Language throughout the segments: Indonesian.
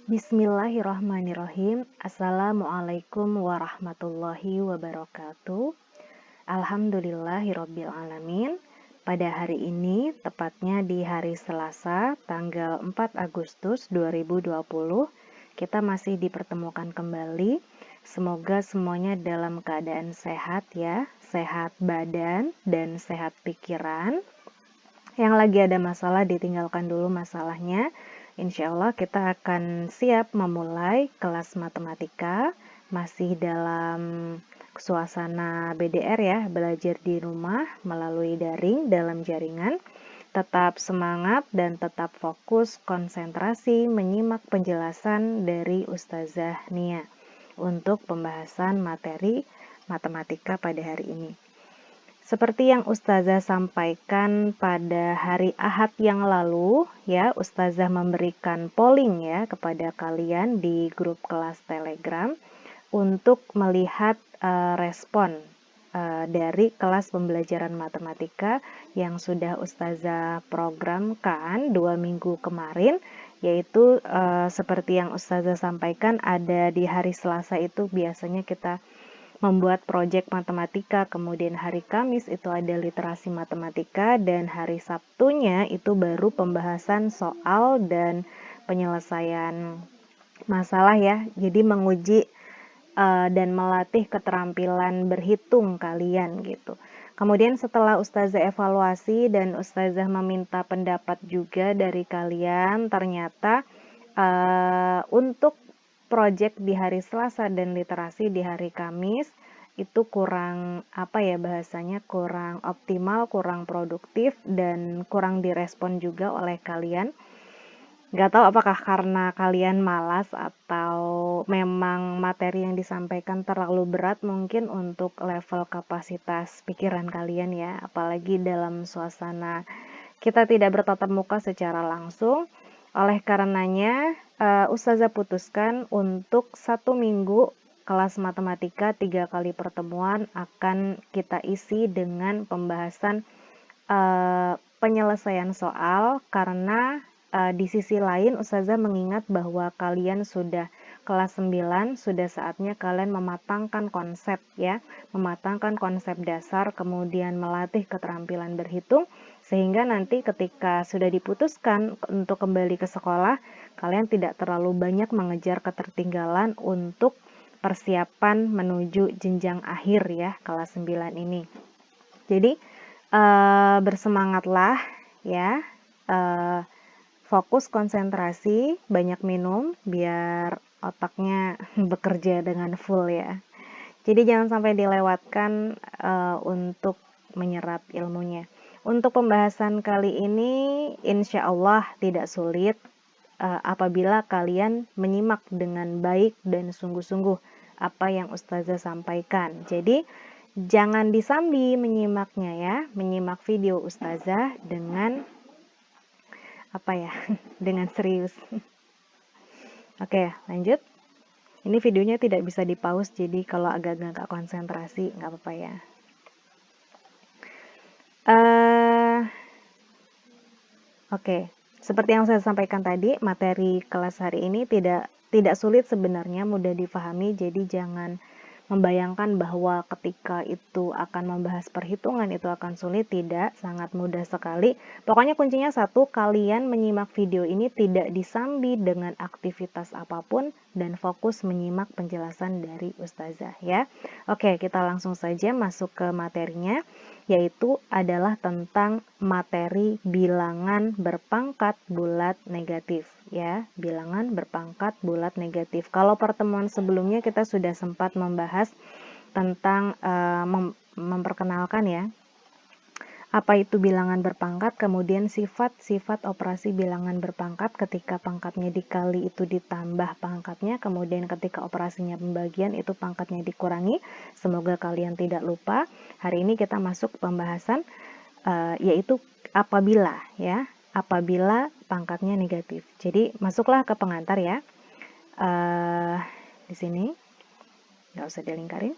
Bismillahirrahmanirrahim. Assalamualaikum warahmatullahi wabarakatuh. Alhamdulillahirrabbilalamin. Pada hari ini, tepatnya di hari Selasa, tanggal 4 Agustus 2020, kita masih dipertemukan kembali. Semoga semuanya dalam keadaan sehat ya, sehat badan dan sehat pikiran. Yang lagi ada masalah ditinggalkan dulu masalahnya. Insya Allah kita akan siap memulai kelas matematika, masih dalam suasana BDR ya, belajar di rumah melalui daring dalam jaringan. Tetap semangat dan tetap fokus konsentrasi menyimak penjelasan dari Ustazah Nia untuk pembahasan materi matematika pada hari ini. Seperti yang Ustazah sampaikan pada hari Ahad yang lalu, ya, Ustazah memberikan polling ya kepada kalian di grup kelas Telegram untuk melihat respon dari kelas pembelajaran matematika yang sudah Ustazah programkan 2 minggu kemarin, yaitu seperti yang Ustazah sampaikan ada di hari Selasa itu biasanya kita membuat proyek matematika, kemudian hari Kamis itu ada literasi matematika, dan hari Sabtunya itu baru pembahasan soal dan penyelesaian masalah ya. Jadi menguji dan melatih keterampilan berhitung kalian gitu. Kemudian setelah Ustazah evaluasi dan Ustazah meminta pendapat juga dari kalian, ternyata untuk proyek di hari Selasa dan literasi di hari Kamis itu kurang bahasanya kurang optimal, kurang produktif, dan kurang direspon juga oleh kalian. Gak tahu apakah karena kalian malas atau memang materi yang disampaikan terlalu berat mungkin untuk level kapasitas pikiran kalian ya, apalagi dalam suasana kita tidak bertatap muka secara langsung. Oleh karenanya, Ustazah putuskan untuk 1 minggu kelas matematika 3 kali pertemuan akan kita isi dengan pembahasan penyelesaian soal, karena di sisi lain Ustazah mengingat bahwa kalian sudah kelas 9, sudah saatnya kalian mematangkan konsep ya, mematangkan konsep dasar, kemudian melatih keterampilan berhitung, sehingga nanti ketika sudah diputuskan untuk kembali ke sekolah, kalian tidak terlalu banyak mengejar ketertinggalan untuk persiapan menuju jenjang akhir ya, kelas 9 ini. Jadi bersemangatlah ya, fokus konsentrasi, banyak minum biar otaknya bekerja dengan full ya. Jadi jangan sampai dilewatkan untuk menyerap ilmunya. Untuk pembahasan kali ini insya Allah tidak sulit apabila kalian menyimak dengan baik dan sungguh-sungguh apa yang Ustazah sampaikan. Jadi jangan disambi menyimaknya ya, menyimak video Ustazah dengan dengan serius. Oke, lanjut. Ini videonya tidak bisa di-pause, jadi kalau agak-agak konsentrasi nggak apa-apa ya. Oke, seperti yang saya sampaikan tadi, materi kelas hari ini tidak sulit sebenarnya, mudah difahami. Jadi jangan membayangkan bahwa ketika itu akan membahas perhitungan itu akan sulit, tidak, sangat mudah sekali. Pokoknya kuncinya satu, kalian menyimak video ini tidak disambi dengan aktivitas apapun dan fokus menyimak penjelasan dari Ustazah ya. Oke, kita langsung saja masuk ke materinya, yaitu adalah tentang materi bilangan berpangkat bulat negatif ya, bilangan berpangkat bulat negatif. Kalau pertemuan sebelumnya kita sudah sempat membahas tentang memperkenalkan ya apa itu bilangan berpangkat, kemudian sifat-sifat operasi bilangan berpangkat ketika pangkatnya dikali itu ditambah pangkatnya, kemudian ketika operasinya pembagian itu pangkatnya dikurangi. Semoga kalian tidak lupa. Hari ini kita masuk pembahasan yaitu apabila ya, apabila pangkatnya negatif. Jadi masuklah ke pengantar ya. Di sini nggak usah dilingkarin.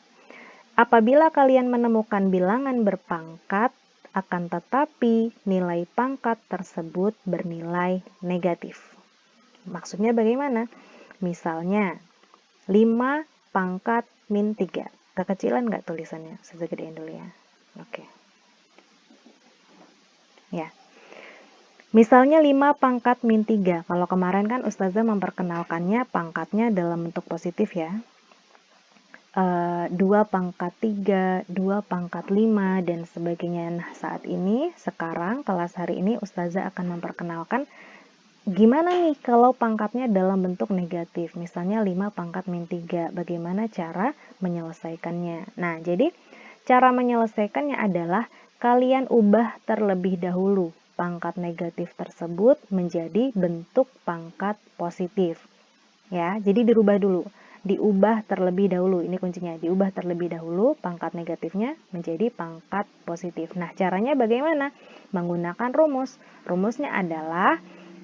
Apabila kalian menemukan bilangan berpangkat, akan tetapi nilai pangkat tersebut bernilai negatif. Maksudnya bagaimana? Misalnya, 5 pangkat min 3. Kekecilan nggak tulisannya? Saya gedein dulu ya. Oke. Ya. Misalnya 5 pangkat min 3. Kalau kemarin kan Ustazah memperkenalkannya pangkatnya dalam bentuk positif ya. 2 pangkat 3, 2 pangkat 5, dan sebagainya. Nah, saat ini, sekarang, kelas hari ini Ustazah akan memperkenalkan gimana nih kalau pangkatnya dalam bentuk negatif. Misalnya 5 pangkat min 3. Bagaimana cara menyelesaikannya? Nah, jadi cara menyelesaikannya adalah kalian ubah terlebih dahulu pangkat negatif tersebut menjadi bentuk pangkat positif. Ya, jadi dirubah dulu. Diubah terlebih dahulu. Ini kuncinya, diubah terlebih dahulu pangkat negatifnya menjadi pangkat positif. Nah, caranya bagaimana? Menggunakan rumus. Rumusnya adalah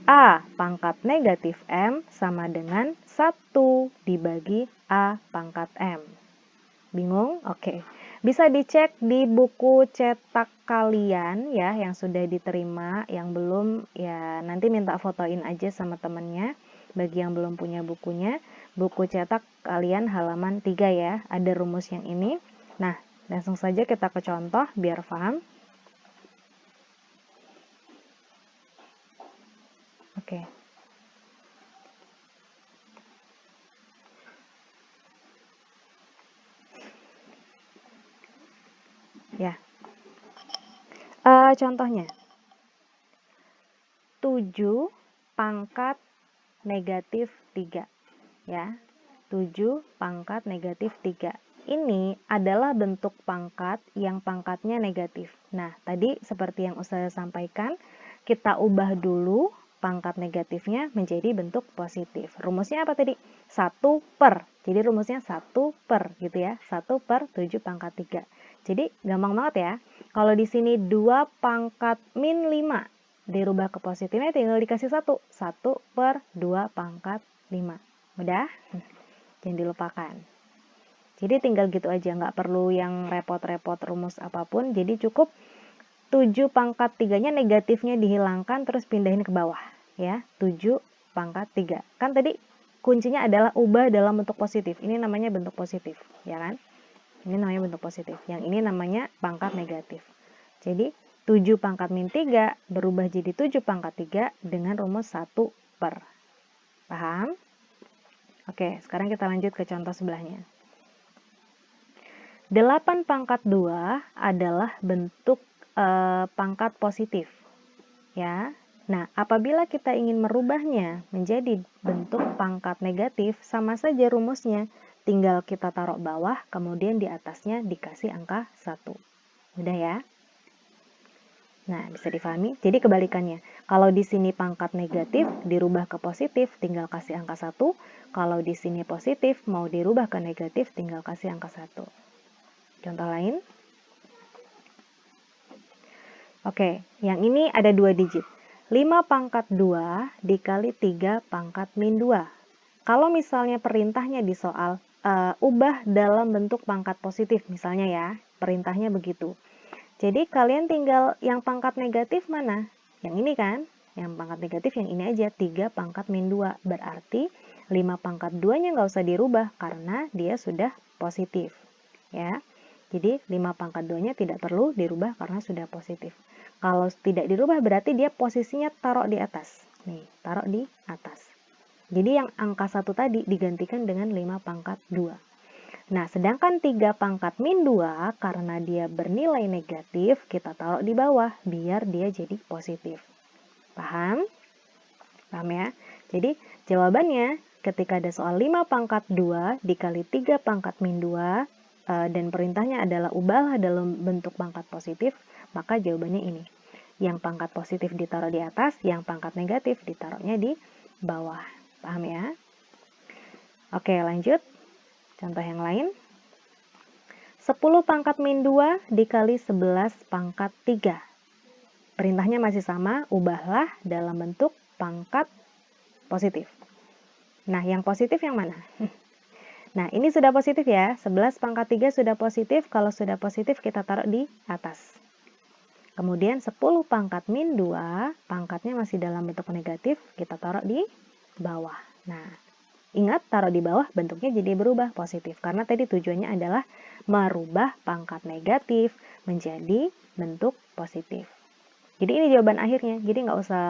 A pangkat negatif M sama dengan 1 dibagi A pangkat M. Bingung? Oke. Bisa dicek di buku cetak kalian ya yang sudah diterima, yang belum ya nanti minta fotoin aja sama temennya. Bagi yang belum punya bukunya, buku cetak kalian halaman 3 ya, ada rumus yang ini. Nah, langsung saja kita ke contoh biar paham. Oke. Ya. Contohnya 7 pangkat negatif 3 ya. 7 pangkat negatif 3. Ini adalah bentuk pangkat yang pangkatnya negatif. Nah, tadi seperti yang Ustazah sampaikan, kita ubah dulu pangkat negatifnya menjadi bentuk positif. Rumusnya apa tadi? 1 per. Jadi rumusnya 1 per gitu ya. 1 per 7 pangkat 3. Jadi gampang banget ya. Kalau di sini 2 pangkat min 5 dirubah ke positifnya tinggal dikasih 1. 1 per 2 pangkat 5. Udah? Jangan dilupakan. Jadi tinggal gitu aja, nggak perlu yang repot-repot rumus apapun. Jadi cukup 7 pangkat 3-nya negatifnya dihilangkan terus pindahin ke bawah. Ya, 7 pangkat 3. Kan tadi kuncinya adalah ubah dalam bentuk positif. Ini namanya bentuk positif, ya kan? Ini namanya bentuk positif. Yang ini namanya pangkat negatif. Jadi 7 pangkat min 3 berubah jadi 7 pangkat 3 dengan rumus 1 per. Paham? Oke, sekarang kita lanjut ke contoh sebelahnya. 8 pangkat 2 adalah bentuk pangkat positif. Ya. Nah, apabila kita ingin merubahnya menjadi bentuk pangkat negatif, sama saja rumusnya. Tinggal kita taruh bawah, kemudian di atasnya dikasih angka 1. Udah ya? Nah, bisa difahami? Jadi kebalikannya. Kalau di sini pangkat negatif dirubah ke positif, tinggal kasih angka 1. Kalau di sini positif mau dirubah ke negatif, tinggal kasih angka 1. Contoh lain. Oke, yang ini ada 2 digit. 5 pangkat 2 dikali 3 pangkat min 2. Kalau misalnya perintahnya di soal, ubah dalam bentuk pangkat positif misalnya ya, perintahnya begitu. Jadi kalian tinggal yang pangkat negatif mana? Yang ini kan? Yang pangkat negatif yang ini aja, 3 pangkat min 2. Berarti 5 pangkat 2-nya nggak usah dirubah karena dia sudah positif. Ya. Jadi 5 pangkat 2-nya tidak perlu dirubah karena sudah positif. Kalau tidak dirubah berarti dia posisinya taruh di atas. Nih, taruh di atas. Jadi yang angka 1 tadi digantikan dengan 5 pangkat 2. Nah, sedangkan 3 pangkat min 2 karena dia bernilai negatif, kita taruh di bawah biar dia jadi positif. Paham? Paham ya? Jadi jawabannya ketika ada soal 5 pangkat 2 dikali 3 pangkat min 2, dan perintahnya adalah ubahlah dalam bentuk pangkat positif, maka jawabannya ini. Yang pangkat positif ditaruh di atas, yang pangkat negatif ditaruhnya di bawah. Paham ya? Oke, lanjut. Contoh yang lain. 10 pangkat min 2 dikali 11 pangkat 3. Perintahnya masih sama, ubahlah dalam bentuk pangkat positif. Nah, yang positif yang mana? Nah, ini sudah positif ya. 11 pangkat 3 sudah positif. Kalau sudah positif, kita taruh di atas. Kemudian 10 pangkat min 2, pangkatnya masih dalam bentuk negatif, kita taruh di bawah. Nah, Ingat, taruh di bawah, bentuknya jadi berubah positif. Karena tadi tujuannya adalah merubah pangkat negatif menjadi bentuk positif. Jadi ini jawaban akhirnya, jadi nggak usah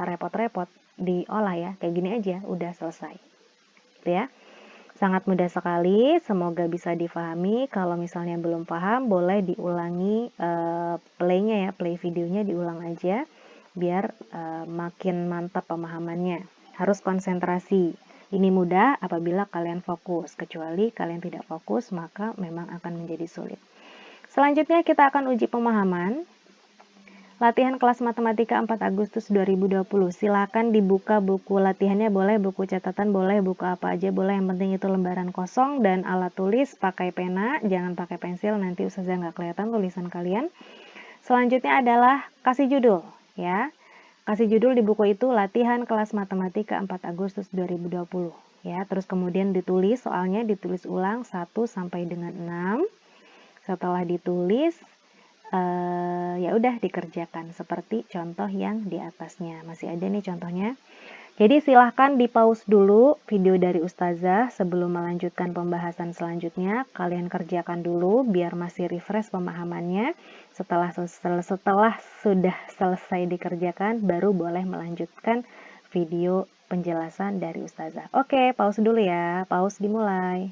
repot-repot diolah ya, kayak gini aja, udah selesai. Gitu ya. Sangat mudah sekali, semoga bisa difahami. Kalau misalnya belum paham, boleh diulangi play-nya ya, play videonya diulang aja, biar makin mantap pemahamannya. Harus konsentrasi. Ini mudah apabila kalian fokus, kecuali kalian tidak fokus, maka memang akan menjadi sulit. Selanjutnya kita akan uji pemahaman. Latihan kelas matematika 4 Agustus 2020. Silakan dibuka buku latihannya, boleh buku catatan, boleh buku apa aja, boleh. Yang penting itu lembaran kosong dan alat tulis pakai pena, jangan pakai pensil, nanti ustazah nggak kelihatan tulisan kalian. Selanjutnya adalah kasih judul ya. Kasih judul di buku itu latihan kelas matematika 4 Agustus 2020 ya. Terus kemudian ditulis soalnya, ditulis ulang 1 sampai dengan 6. Setelah ditulis ya udah dikerjakan seperti contoh yang di atasnya. Masih ada nih contohnya. Jadi silahkan di pause dulu video dari ustazah sebelum melanjutkan pembahasan selanjutnya. Kalian kerjakan dulu biar masih refresh pemahamannya. Setelah sudah selesai dikerjakan, baru boleh melanjutkan video penjelasan dari ustazah. Oke, pause dulu ya. Pause dimulai.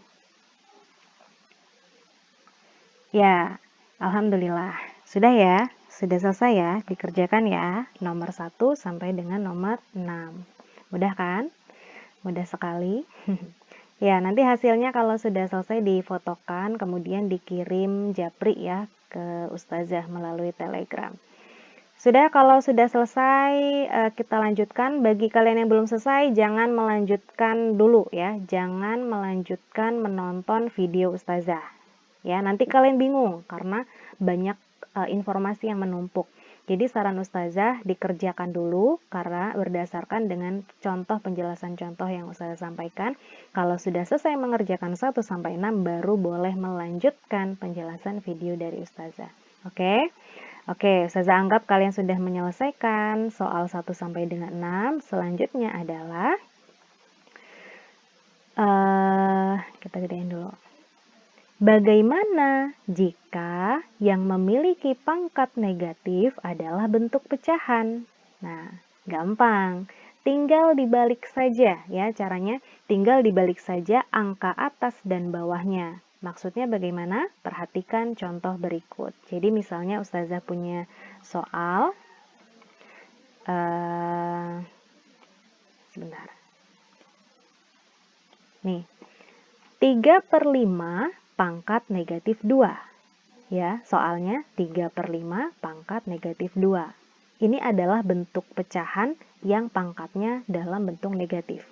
Ya, alhamdulillah. Sudah ya? Sudah selesai ya? Dikerjakan ya. Nomor 1 sampai dengan nomor 6. Mudah kan? Mudah sekali. Ya, nanti hasilnya kalau sudah selesai difotokan, kemudian dikirim japri ya ke ustazah melalui Telegram. Sudah, kalau sudah selesai kita lanjutkan. Bagi kalian yang belum selesai, jangan melanjutkan dulu ya. Jangan melanjutkan menonton video ustazah. Ya, nanti kalian bingung karena banyak informasi yang menumpuk. Jadi saran ustazah dikerjakan dulu karena berdasarkan dengan contoh penjelasan contoh yang ustazah sampaikan. Kalau sudah selesai mengerjakan 1 sampai 6 baru boleh melanjutkan penjelasan video dari ustazah. Oke? Oke, ustazah anggap kalian sudah menyelesaikan soal 1 sampai dengan 6. Selanjutnya adalah kita gedein dulu. Bagaimana jika yang memiliki pangkat negatif adalah bentuk pecahan? Nah, gampang. Tinggal dibalik saja ya caranya. Tinggal dibalik saja angka atas dan bawahnya. Maksudnya bagaimana? Perhatikan contoh berikut. Jadi misalnya ustazah punya soal. Sebentar. Nih, 3/5 pangkat negatif 2. Ya, soalnya 3/5 pangkat negatif 2. Ini adalah bentuk pecahan yang pangkatnya dalam bentuk negatif.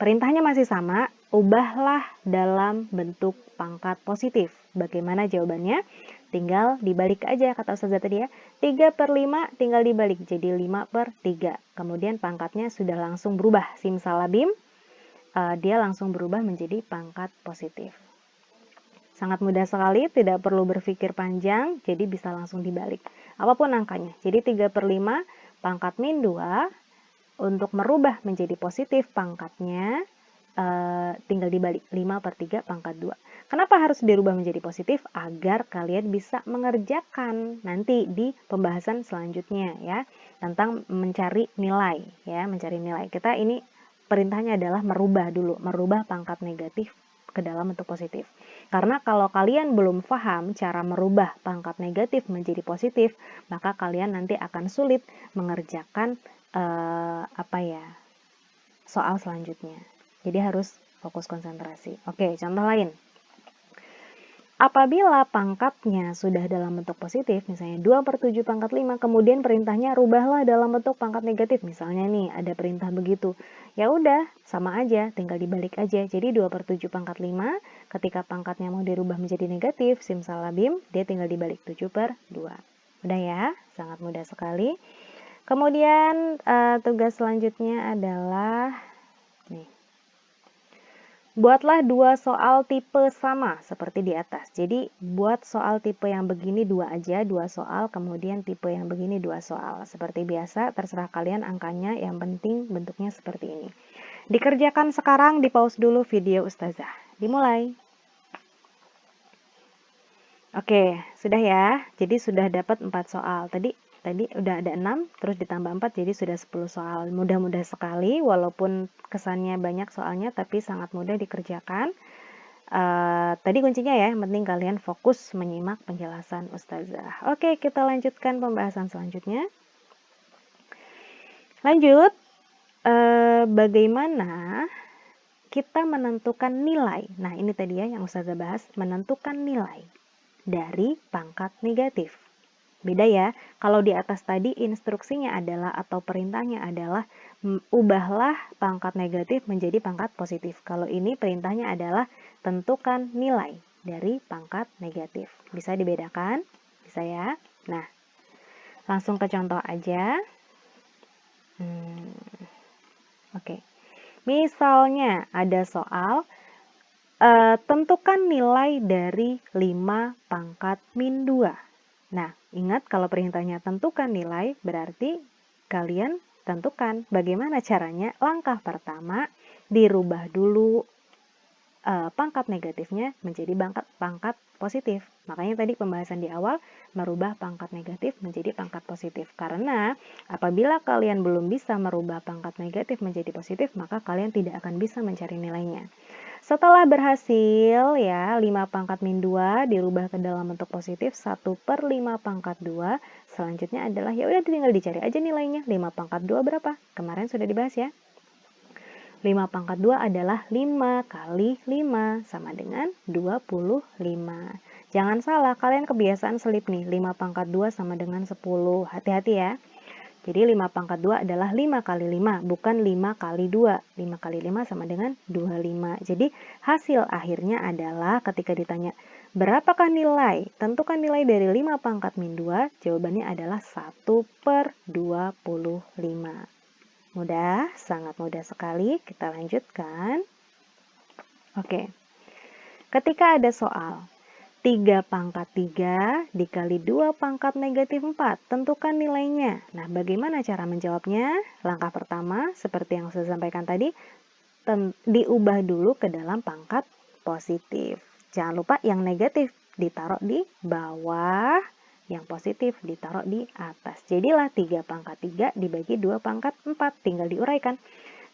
Perintahnya masih sama, ubahlah dalam bentuk pangkat positif. Bagaimana jawabannya? Tinggal dibalik aja, kata ustazah tadi ya. 3/5 tinggal dibalik, jadi 5/3. Kemudian pangkatnya sudah langsung berubah. Simsalabim, dia langsung berubah menjadi pangkat positif. Sangat mudah sekali, tidak perlu berpikir panjang, jadi bisa langsung dibalik. Apapun angkanya. Jadi 3/5 pangkat min 2, untuk merubah menjadi positif pangkatnya, tinggal dibalik 5/3 pangkat 2. Kenapa harus dirubah menjadi positif? Agar kalian bisa mengerjakan nanti di pembahasan selanjutnya ya, tentang mencari nilai ya, mencari nilai. Kita ini perintahnya adalah merubah dulu, merubah pangkat negatif ke dalam bentuk positif. Karena kalau kalian belum paham cara merubah pangkat negatif menjadi positif, maka kalian nanti akan sulit mengerjakan soal selanjutnya. Jadi harus fokus konsentrasi. Oke, contoh lain. Apabila pangkatnya sudah dalam bentuk positif, misalnya 2/7 pangkat 5, kemudian perintahnya rubahlah dalam bentuk pangkat negatif. Misalnya nih, ada perintah begitu. Ya udah, sama aja, tinggal dibalik aja. Jadi 2/7 pangkat 5, ketika pangkatnya mau dirubah menjadi negatif, simsalabim, dia tinggal dibalik 7/2. Udah ya, sangat mudah sekali. Kemudian tugas selanjutnya adalah nih. Buatlah 2 soal tipe sama seperti di atas. Jadi buat soal tipe yang begini 2 aja, 2 soal, kemudian tipe yang begini 2 soal. Seperti biasa, terserah kalian angkanya, yang penting bentuknya seperti ini. Dikerjakan sekarang, di pause dulu video Ustazah. Dimulai. Oke, sudah ya. Jadi sudah dapat 4 soal. Tadi udah ada 6, terus ditambah 4, jadi sudah 10 soal. Mudah-mudah sekali, walaupun kesannya banyak soalnya, tapi sangat mudah dikerjakan. Tadi kuncinya ya, yang penting kalian fokus menyimak penjelasan Ustazah. Oke, kita lanjutkan pembahasan selanjutnya. Lanjut, bagaimana kita menentukan nilai. Nah, ini tadi ya yang Ustazah bahas, menentukan nilai dari pangkat negatif. Beda ya, kalau di atas tadi instruksinya adalah atau perintahnya adalah ubahlah pangkat negatif menjadi pangkat positif. Kalau ini perintahnya adalah tentukan nilai dari pangkat negatif. Bisa dibedakan? Bisa ya? Nah, langsung ke contoh aja. Oke. Misalnya ada soal, tentukan nilai dari 5 pangkat min 2. Nah, ingat kalau perintahnya tentukan nilai, berarti kalian tentukan bagaimana caranya. Langkah pertama, dirubah dulu pangkat negatifnya menjadi pangkat positif. Makanya tadi pembahasan di awal, merubah pangkat negatif menjadi pangkat positif. Karena apabila kalian belum bisa merubah pangkat negatif menjadi positif, maka kalian tidak akan bisa mencari nilainya. Setelah berhasil ya 5 pangkat min 2 dirubah ke dalam bentuk positif, 1/5 pangkat 2, selanjutnya adalah ya udah tinggal dicari aja nilainya. 5 pangkat 2 berapa? Kemarin sudah dibahas ya. 5 pangkat 2 adalah 5 kali 5 sama dengan 25. Jangan salah, kalian kebiasaan selip nih, 5 pangkat 2 sama dengan 10. Hati-hati ya. Jadi 5 pangkat 2 adalah 5 kali 5, bukan 5 kali 2. 5 kali 5 sama dengan 25. Jadi hasil akhirnya adalah ketika ditanya, berapakah nilai? Tentukan nilai dari 5 pangkat min 2, jawabannya adalah 1/25. Mudah, sangat mudah sekali. Kita lanjutkan. Oke. Ketika ada soal 3 pangkat 3 dikali 2 pangkat negatif 4, tentukan nilainya. Nah, bagaimana cara menjawabnya? Langkah pertama, seperti yang saya sampaikan tadi, diubah dulu ke dalam pangkat positif. Jangan lupa yang negatif ditaruh di bawah, yang positif ditaruh di atas. Jadilah 3 pangkat 3 dibagi 2 pangkat 4. Tinggal diuraikan.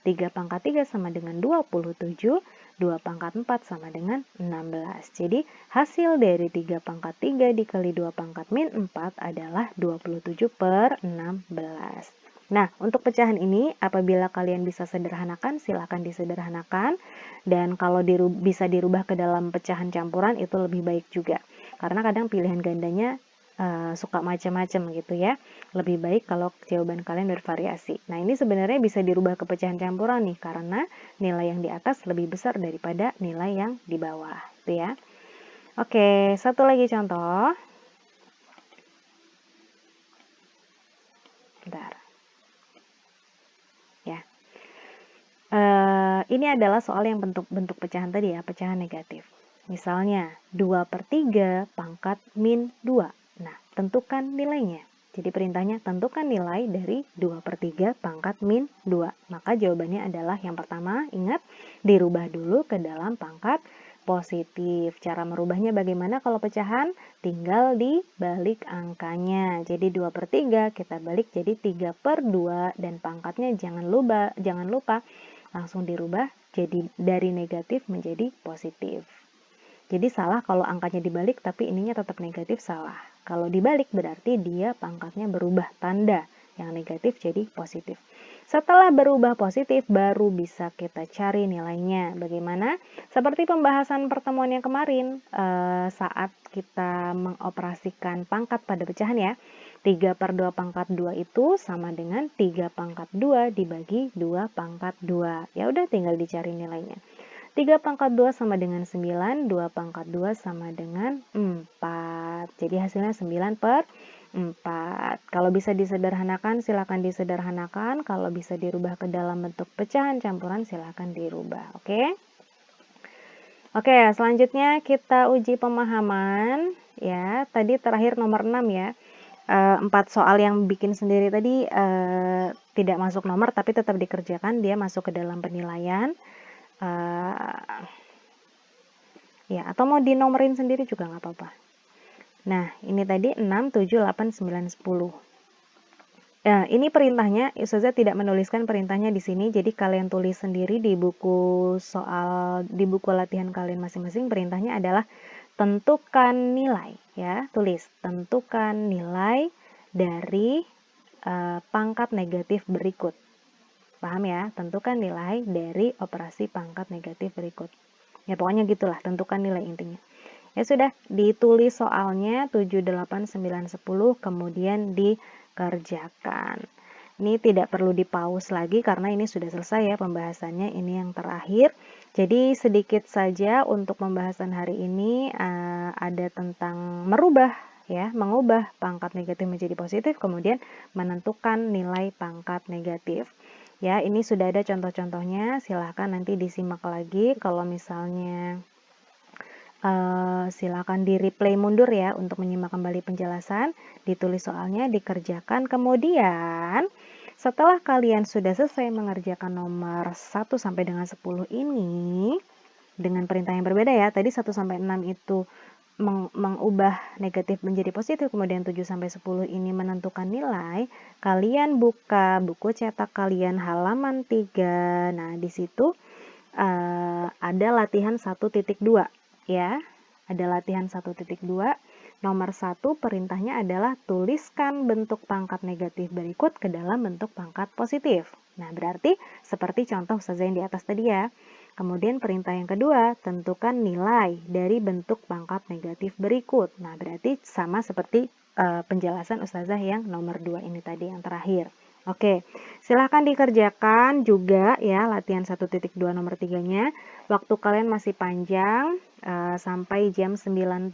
3 pangkat 3 sama dengan 27, 2 pangkat 4 sama dengan 16. Jadi hasil dari 3 pangkat 3 dikali 2 pangkat min 4 adalah 27/16. Nah, untuk pecahan ini apabila kalian bisa sederhanakan, silakan disederhanakan. Dan kalau bisa dirubah ke dalam pecahan campuran itu lebih baik juga. Karena kadang pilihan gandanya suka macam-macam gitu ya. Lebih baik kalau jawaban kalian bervariasi. Nah, ini sebenarnya bisa dirubah ke pecahan campuran nih, karena nilai yang di atas lebih besar daripada nilai yang di bawah, gitu ya. Oke, satu lagi contoh. Bentar. Ya. Ini adalah soal yang bentuk pecahan tadi ya, pecahan negatif. Misalnya, 2/3 pangkat min 2. Nah, tentukan nilainya. Jadi perintahnya tentukan nilai dari 2/3 pangkat min 2. Maka jawabannya adalah yang pertama, ingat, dirubah dulu ke dalam pangkat positif. Cara merubahnya bagaimana kalau pecahan? Tinggal dibalik angkanya. Jadi 2/3 kita balik jadi 3/2 dan pangkatnya jangan lupa langsung dirubah jadi dari negatif menjadi positif. Jadi salah kalau angkanya dibalik tapi ininya tetap negatif, salah. Kalau dibalik berarti dia pangkatnya berubah tanda, yang negatif jadi positif. Setelah berubah positif baru bisa kita cari nilainya. Bagaimana? Seperti pembahasan pertemuan yang kemarin saat kita mengoperasikan pangkat pada pecahan ya. 3/2 pangkat 2 itu sama dengan 3 pangkat 2 dibagi 2 pangkat 2. Ya udah tinggal dicari nilainya. 3 pangkat 2 sama dengan 9, 2 pangkat 2 sama dengan 4. Jadi hasilnya 9/4. Kalau bisa disederhanakan, silakan disederhanakan. Kalau bisa dirubah ke dalam bentuk pecahan campuran, silakan dirubah. Oke? Oke, selanjutnya kita uji pemahaman. Ya, tadi terakhir nomor 6 ya. 4 soal yang bikin sendiri tadi tidak masuk nomor tapi tetap dikerjakan, dia masuk ke dalam penilaian. Ya, atau mau dinomorin sendiri juga nggak apa-apa. Nah, ini tadi 6, 7, 8, 9, 10. Ini perintahnya, Ustazah tidak menuliskan perintahnya di sini, jadi kalian tulis sendiri di buku latihan kalian masing-masing. Perintahnya adalah tentukan nilai, ya, tulis tentukan nilai dari pangkat negatif berikut. Paham ya? Tentukan nilai dari operasi pangkat negatif berikut. Ya pokoknya gitulah, tentukan nilai intinya. Ya sudah, ditulis soalnya 7, 8, 9, 10, kemudian dikerjakan. Ini tidak perlu dipause lagi karena ini sudah selesai ya pembahasannya, ini yang terakhir. Jadi sedikit saja untuk pembahasan hari ini ada tentang mengubah pangkat negatif menjadi positif, kemudian menentukan nilai pangkat negatif. Ya, ini sudah ada contoh-contohnya, silahkan nanti disimak lagi. Kalau misalnya silakan di replay mundur ya untuk menyimak kembali penjelasan, ditulis soalnya, dikerjakan. Kemudian setelah kalian sudah selesai mengerjakan nomor 1 sampai dengan 10 ini dengan perintah yang berbeda ya. Tadi 1 sampai 6 itu mengubah negatif menjadi positif, kemudian 7 sampai 10 ini menentukan nilai. Kalian buka buku cetak kalian halaman 3. Nah, di situ ada latihan 1.2 ya. Ada latihan 1.2. Nomor 1 perintahnya adalah tuliskan bentuk pangkat negatif berikut ke dalam bentuk pangkat positif. Nah, berarti seperti contoh Ustazah yang di atas tadi ya. Kemudian perintah yang kedua, tentukan nilai dari bentuk pangkat negatif berikut. Nah, berarti sama seperti penjelasan Ustazah yang nomor 2 ini tadi yang terakhir. Oke, silahkan dikerjakan juga ya latihan 1.2 nomor 3-nya. Waktu kalian masih panjang sampai jam 9.30.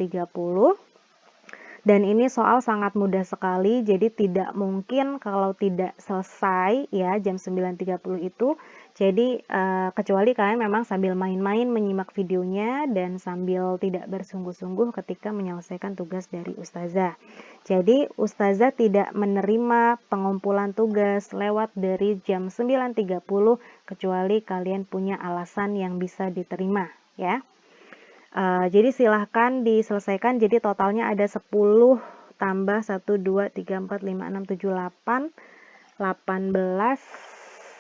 Dan ini soal sangat mudah sekali, jadi tidak mungkin kalau tidak selesai ya jam 9.30 itu. Jadi kecuali kalian memang sambil main-main menyimak videonya dan sambil tidak bersungguh-sungguh ketika menyelesaikan tugas dari Ustazah. Jadi Ustazah tidak menerima pengumpulan tugas lewat dari jam 9.30 kecuali kalian punya alasan yang bisa diterima ya. Jadi silahkan diselesaikan, jadi totalnya ada 10 tambah 1, 2, 3, 4, 5, 6, 7, 8, 18,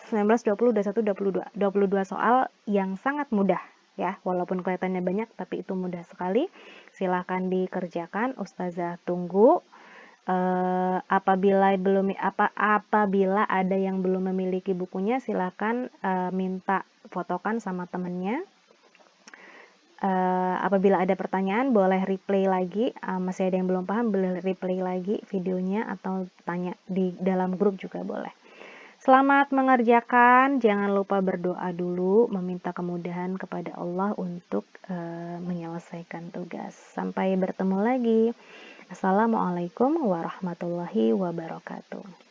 19, 20, 21, 22. 22 soal yang sangat mudah ya, walaupun kelihatannya banyak tapi itu mudah sekali. Silahkan dikerjakan, Ustazah tunggu. Apabila ada yang belum memiliki bukunya, silahkan minta fotokan sama temennya. Apabila ada pertanyaan boleh replay lagi, masih ada yang belum paham boleh replay lagi videonya atau tanya di dalam grup juga boleh. Selamat mengerjakan, jangan lupa berdoa dulu, meminta kemudahan kepada Allah untuk menyelesaikan tugas. Sampai bertemu lagi. Assalamualaikum warahmatullahi wabarakatuh.